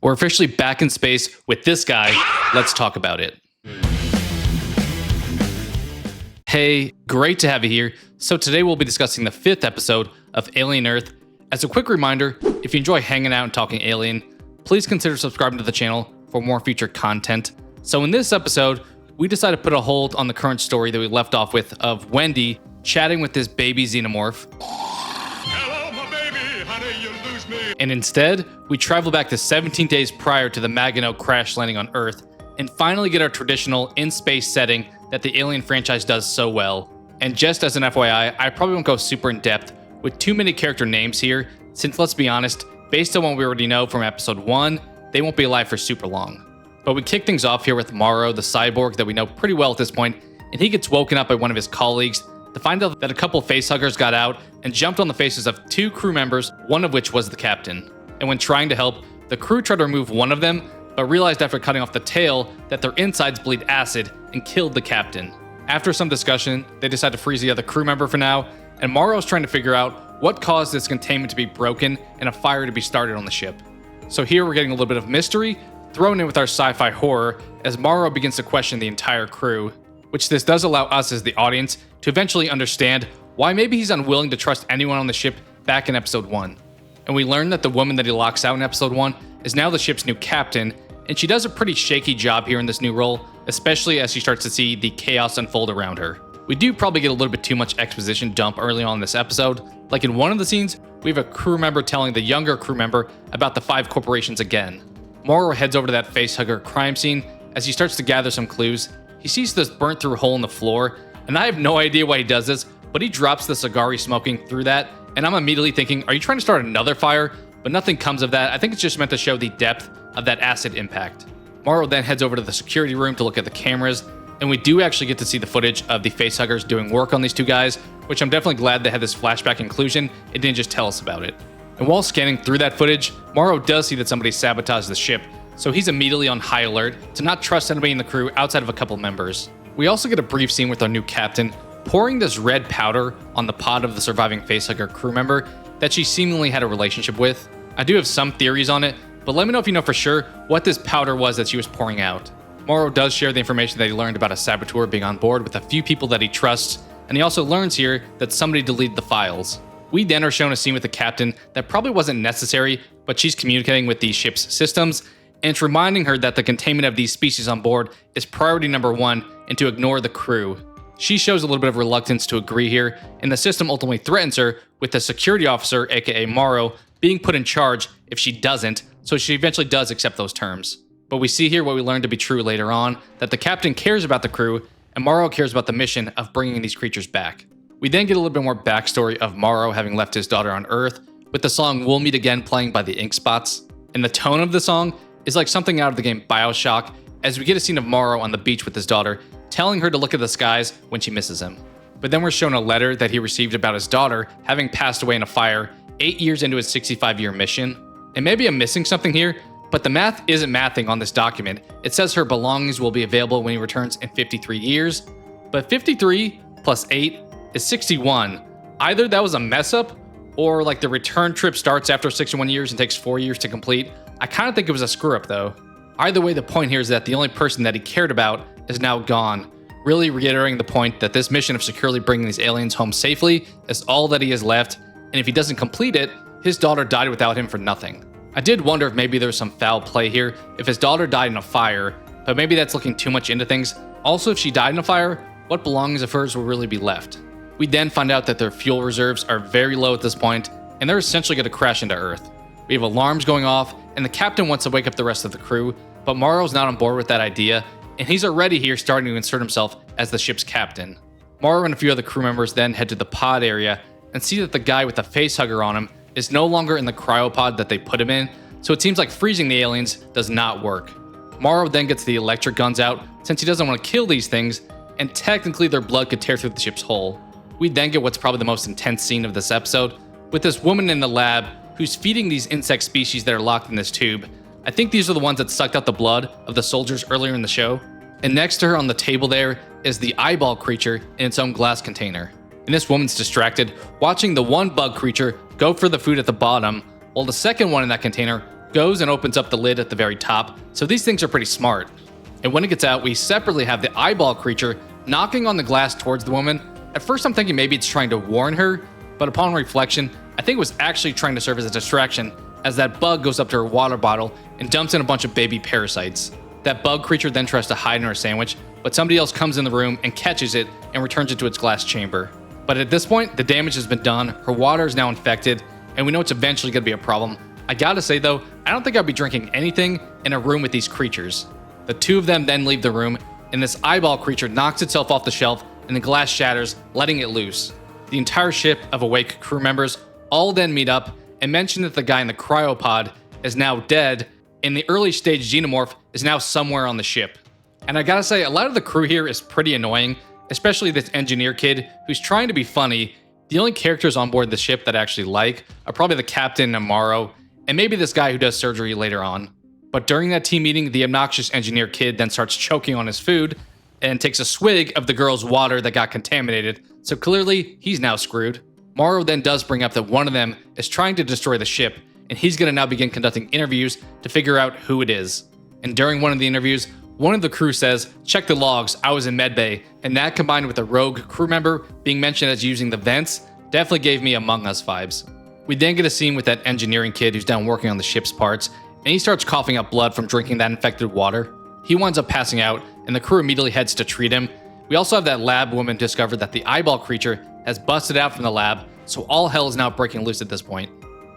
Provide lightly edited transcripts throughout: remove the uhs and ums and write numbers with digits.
We're officially back in space with this guy. Let's talk about it. Hey, great to have you here. So today we'll be discussing the 5th episode of Alien Earth. As a quick reminder, if you enjoy hanging out and talking alien, please consider subscribing to the channel for more future content. So in this episode, we decided to put a hold on the current story that we left off with of Wendy chatting with this baby xenomorph. Hello, my baby. Honey, you lose me. And instead, we travel back to 17 days prior to the Maginot crash landing on Earth and finally get our traditional in-space setting that the Alien franchise does so well. And just as an FYI, I probably won't go super in-depth with too many character names here, since let's be honest, based on what we already know from episode 1, they won't be alive for super long. But we kick things off here with Morrow, the cyborg that we know pretty well at this point, and he gets woken up by one of his colleagues to find out that a couple facehuggers got out and jumped on the faces of 2 crew members, one of which was the captain. And when trying to help, the crew tried to remove one of them, but realized after cutting off the tail that their insides bleed acid and killed the captain. After some discussion, they decide to freeze the other crew member for now, and Morrow's trying to figure out what caused this containment to be broken and a fire to be started on the ship. So here we're getting a little bit of mystery thrown in with our sci-fi horror as Morrow begins to question the entire crew, which this does allow us as the audience to eventually understand why maybe he's unwilling to trust anyone on the ship back in episode 1. And we learn that the woman that he locks out in episode 1 is now the ship's new captain, and she does a pretty shaky job here in this new role, especially as she starts to see the chaos unfold around her. We do probably get a little bit too much exposition dump early on in this episode. Like in one of the scenes, we have a crew member telling the younger crew member about the 5 corporations again. Morrow heads over to that facehugger crime scene. As he starts to gather some clues, he sees this burnt through hole in the floor, and I have no idea why he does this, but he drops the cigar he's smoking through that, and I'm immediately thinking, are you trying to start another fire? But nothing comes of that. I think it's just meant to show the depth of that acid impact. Morrow then heads over to the security room to look at the cameras, and we do actually get to see the footage of the facehuggers doing work on these 2 guys, which I'm definitely glad they had this flashback inclusion. It didn't just tell us about it. And while scanning through that footage, Morrow does see that somebody sabotaged the ship, so he's immediately on high alert to not trust anybody in the crew outside of a couple members. We also get a brief scene with our new captain pouring this red powder on the pod of the surviving facehugger crew member that she seemingly had a relationship with. I do have some theories on it, but let me know if you know for sure what this powder was that she was pouring out. Morrow does share the information that he learned about a saboteur being on board with a few people that he trusts, and he also learns here that somebody deleted the files. We then are shown a scene with the captain that probably wasn't necessary, but she's communicating with the ship's systems, and it's reminding her that the containment of these species on board is priority number 1 and to ignore the crew. She shows a little bit of reluctance to agree here, and the system ultimately threatens her with the security officer, aka Morrow, being put in charge if she doesn't, so she eventually does accept those terms. But we see here what we learn to be true later on, that the captain cares about the crew, and Morrow cares about the mission of bringing these creatures back. We then get a little bit more backstory of Morrow having left his daughter on Earth, with the song We'll Meet Again playing by the Ink Spots. And the tone of the song is like something out of the game BioShock, as we get a scene of Morrow on the beach with his daughter, telling her to look at the skies when she misses him. But then we're shown a letter that he received about his daughter having passed away in a fire 8 years into his 65-year mission. And maybe I'm missing something here, but the math isn't mathing on this document. It says her belongings will be available when he returns in 53 years, but 53 plus 8 is 61. Either that was a mess up, or like the return trip starts after 61 years and takes 4 years to complete. I kind of think it was a screw up though. Either way, the point here is that the only person that he cared about is now gone, really reiterating the point that this mission of securely bringing these aliens home safely is all that he has left, and if he doesn't complete it, his daughter died without him for nothing. I did wonder if maybe there's some foul play here, if his daughter died in a fire, but maybe that's looking too much into things. Also, if she died in a fire, what belongings of hers will really be left? We then find out that their fuel reserves are very low at this point, and they're essentially going to crash into Earth. We have alarms going off, and the captain wants to wake up the rest of the crew, but Morrow's not on board with that idea, and he's already here starting to insert himself as the ship's captain. Morrow and a few other crew members then head to the pod area and see that the guy with the facehugger on him is no longer in the cryopod that they put him in, so it seems like freezing the aliens does not work. Morrow then gets the electric guns out since he doesn't want to kill these things, and technically their blood could tear through the ship's hull. We then get what's probably the most intense scene of this episode, with this woman in the lab who's feeding these insect species that are locked in this tube. I think these are the ones that sucked out the blood of the soldiers earlier in the show. And next to her on the table there is the eyeball creature in its own glass container. And this woman's distracted, watching the one bug creature go for the food at the bottom, while the second one in that container goes and opens up the lid at the very top, so these things are pretty smart. And when it gets out, we separately have the eyeball creature knocking on the glass towards the woman. At first I'm thinking maybe it's trying to warn her, but upon reflection, I think it was actually trying to serve as a distraction, as that bug goes up to her water bottle and dumps in a bunch of baby parasites. That bug creature then tries to hide in her sandwich, but somebody else comes in the room and catches it and returns it to its glass chamber. But at this point, the damage has been done, her water is now infected, and we know it's eventually going to be a problem. I gotta say though, I don't think I'd be drinking anything in a room with these creatures. The two of them then leave the room, and this eyeball creature knocks itself off the shelf and the glass shatters, letting it loose. The entire ship of awake crew members all then meet up and mention that the guy in the cryopod is now dead, and the early stage xenomorph is now somewhere on the ship. And I gotta say, a lot of the crew here is pretty annoying, especially this engineer kid who's trying to be funny. The only characters on board the ship that I actually like are probably the captain and Morrow, and maybe this guy who does surgery later on. But during that team meeting, the obnoxious engineer kid then starts choking on his food and takes a swig of the girl's water that got contaminated, so clearly he's now screwed. Morrow then does bring up that one of them is trying to destroy the ship, and he's gonna now begin conducting interviews to figure out who it is. And during one of the interviews, one of the crew says, "Check the logs, I was in medbay," and that combined with a rogue crew member being mentioned as using the vents definitely gave me Among Us vibes. We then get a scene with that engineering kid who's down working on the ship's parts, and he starts coughing up blood from drinking that infected water. He winds up passing out, and the crew immediately heads to treat him. We also have that lab woman discover that the eyeball creature has busted out from the lab, so all hell is now breaking loose at this point.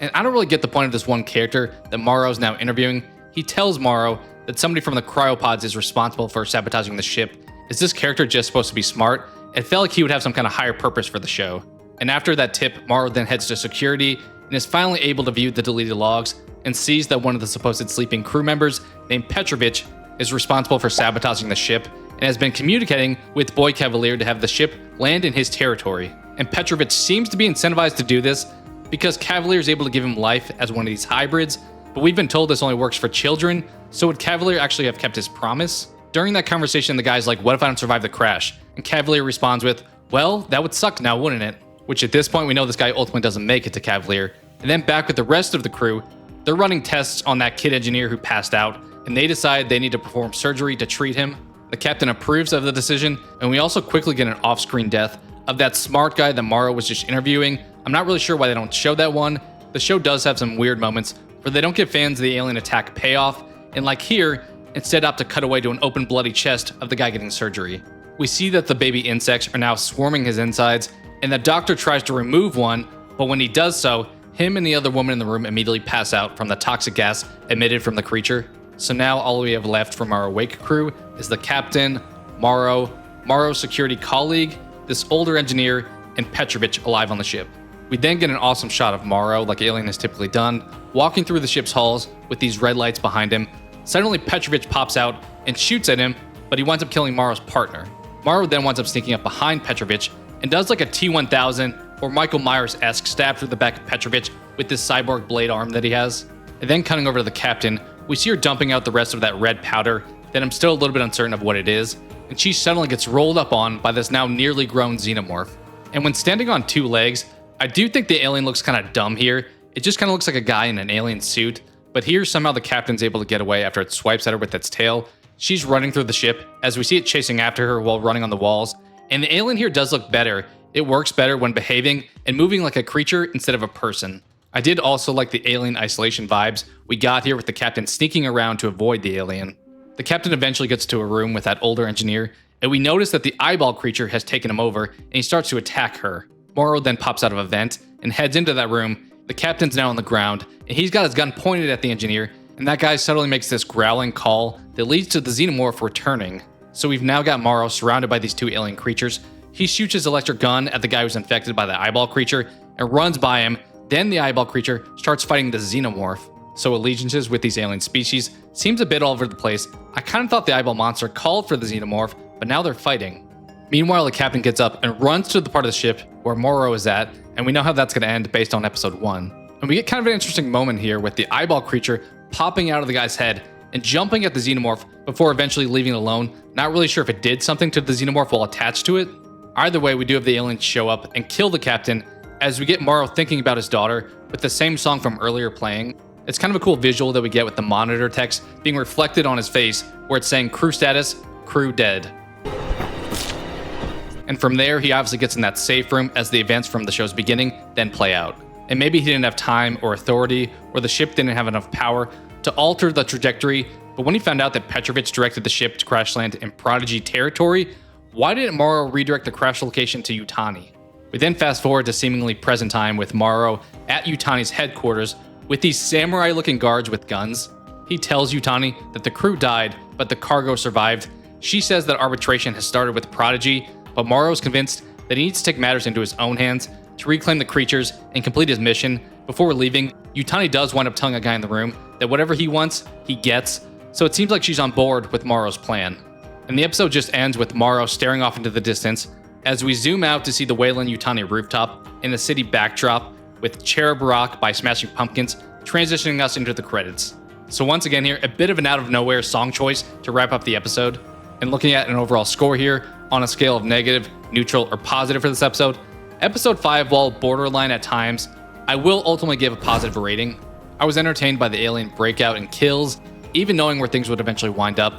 And I don't really get the point of this one character that Morrow is now interviewing. He tells Morrow that somebody from the cryopods is responsible for sabotaging the ship. Is this character just supposed to be smart? It felt like he would have some kind of higher purpose for the show. And after that tip, Morrow then heads to security and is finally able to view the deleted logs and sees that one of the supposed sleeping crew members, named Petrovich, is responsible for sabotaging the ship and has been communicating with Boy Kavalier to have the ship land in his territory. And Petrovich seems to be incentivized to do this because Kavalier is able to give him life as one of these hybrids, but we've been told this only works for children, so would Kavalier actually have kept his promise? During that conversation, the guy's like, "What if I don't survive the crash?" And Kavalier responds with, "Well, that would suck now, wouldn't it?" Which at this point, we know this guy ultimately doesn't make it to Kavalier. And then back with the rest of the crew, they're running tests on that kid engineer who passed out, and they decide they need to perform surgery to treat him. The captain approves of the decision, and we also quickly get an off-screen death of that smart guy that Morrow was just interviewing. I'm not really sure why they don't show that one. The show does have some weird moments where they don't give fans the alien attack payoff, and like here, instead opt to cut away to an open bloody chest of the guy getting surgery. We see that the baby insects are now swarming his insides, and the doctor tries to remove one, but when he does so, him and the other woman in the room immediately pass out from the toxic gas emitted from the creature. So now all we have left from our awake crew is the captain, Morrow, Morrow's security colleague, this older engineer, and Petrovich alive on the ship. We then get an awesome shot of Morrow, like Alien has typically done, walking through the ship's halls with these red lights behind him. Suddenly Petrovich pops out and shoots at him, but he winds up killing Morrow's partner. Morrow then winds up sneaking up behind Petrovich and does like a T-1000 or Michael Myers-esque stab through the back of Petrovich with this cyborg blade arm that he has. And then cutting over to the captain, we see her dumping out the rest of that red powder that I'm still a little bit uncertain of what it is, and she suddenly gets rolled up on by this now nearly grown xenomorph. And when standing on two legs, I do think the alien looks kind of dumb here. It just kind of looks like a guy in an alien suit, but here somehow the captain's able to get away after it swipes at her with its tail. She's running through the ship as we see it chasing after her while running on the walls, and the alien here does look better. It works better when behaving and moving like a creature instead of a person. I did also like the alien isolation vibes we got here with the captain sneaking around to avoid the alien. The captain eventually gets to a room with that older engineer, and we notice that the eyeball creature has taken him over and he starts to attack her. Morrow then pops out of a vent and heads into that room. The captain's now on the ground, and he's got his gun pointed at the engineer, and that guy suddenly makes this growling call that leads to the xenomorph returning. So we've now got Morrow surrounded by these two alien creatures. He shoots his electric gun at the guy who's infected by the eyeball creature and runs by him. Then the eyeball creature starts fighting the xenomorph. So allegiances with these alien species seems a bit all over the place. I kind of thought the eyeball monster called for the xenomorph, but now they're fighting. Meanwhile, the captain gets up and runs to the part of the ship where Morrow is at, and we know how that's going to end based on episode 1. And we get kind of an interesting moment here with the eyeball creature popping out of the guy's head and jumping at the xenomorph before eventually leaving it alone. Not really sure if it did something to the xenomorph while attached to it. Either way, we do have the aliens show up and kill the captain as we get Morrow thinking about his daughter with the same song from earlier playing. It's kind of a cool visual that we get with the monitor text being reflected on his face, where it's saying crew status, crew dead. And from there, he obviously gets in that safe room as the events from the show's beginning then play out. And maybe he didn't have time or authority, or the ship didn't have enough power to alter the trajectory, but when he found out that Petrovich directed the ship to crash land in Prodigy territory, why didn't Morrow redirect the crash location to Yutani? We then fast forward to seemingly present time with Morrow at Yutani's headquarters with these samurai-looking guards with guns. He tells Yutani that the crew died, but the cargo survived. She says that arbitration has started with Prodigy, but Morrow is convinced that he needs to take matters into his own hands to reclaim the creatures and complete his mission. Before leaving, Yutani does wind up telling a guy in the room that whatever he wants, he gets, so it seems like she's on board with Morrow's plan. And the episode just ends with Morrow staring off into the distance as we zoom out to see the Wayland Yutani rooftop in a city backdrop with Cherub Rock by Smashing Pumpkins transitioning us into the credits. So once again here, a bit of an out of nowhere song choice to wrap up the episode. And looking at an overall score here, on a scale of negative, neutral, or positive for this episode, episode 5, while borderline at times, I will ultimately give a positive rating. I was entertained by the alien breakout and kills, even knowing where things would eventually wind up.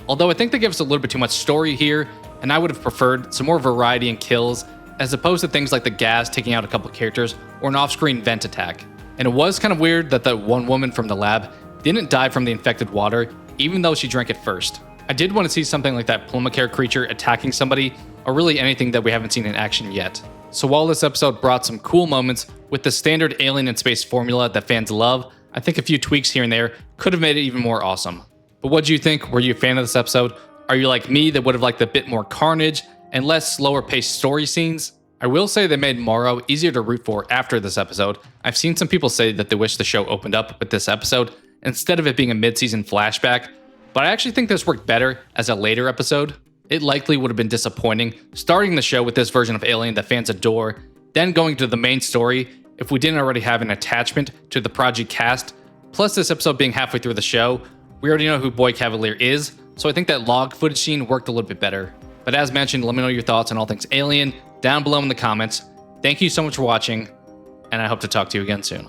Although I think they give us a little bit too much story here, and I would have preferred some more variety in kills, as opposed to things like the gas taking out a couple characters or an off-screen vent attack. And it was kind of weird that the one woman from the lab didn't die from the infected water, even though she drank it first. I did want to see something like that Plumacare creature attacking somebody, or really anything that we haven't seen in action yet. So while this episode brought some cool moments with the standard alien in space formula that fans love, I think a few tweaks here and there could have made it even more awesome. But what do you think? Were you a fan of this episode? Are you like me that would have liked a bit more carnage and less slower paced story scenes? I will say they made Morrow easier to root for after this episode. I've seen some people say that they wish the show opened up with this episode instead of it being a mid-season flashback, but I actually think this worked better as a later episode. It likely would have been disappointing starting the show with this version of Alien that fans adore, then going to the main story if we didn't already have an attachment to the Prodigy cast. Plus this episode being halfway through the show, we already know who Boy Kavalier is, so I think that log footage scene worked a little bit better. But as mentioned, let me know your thoughts on all things Alien down below in the comments. Thank you so much for watching, and I hope to talk to you again soon.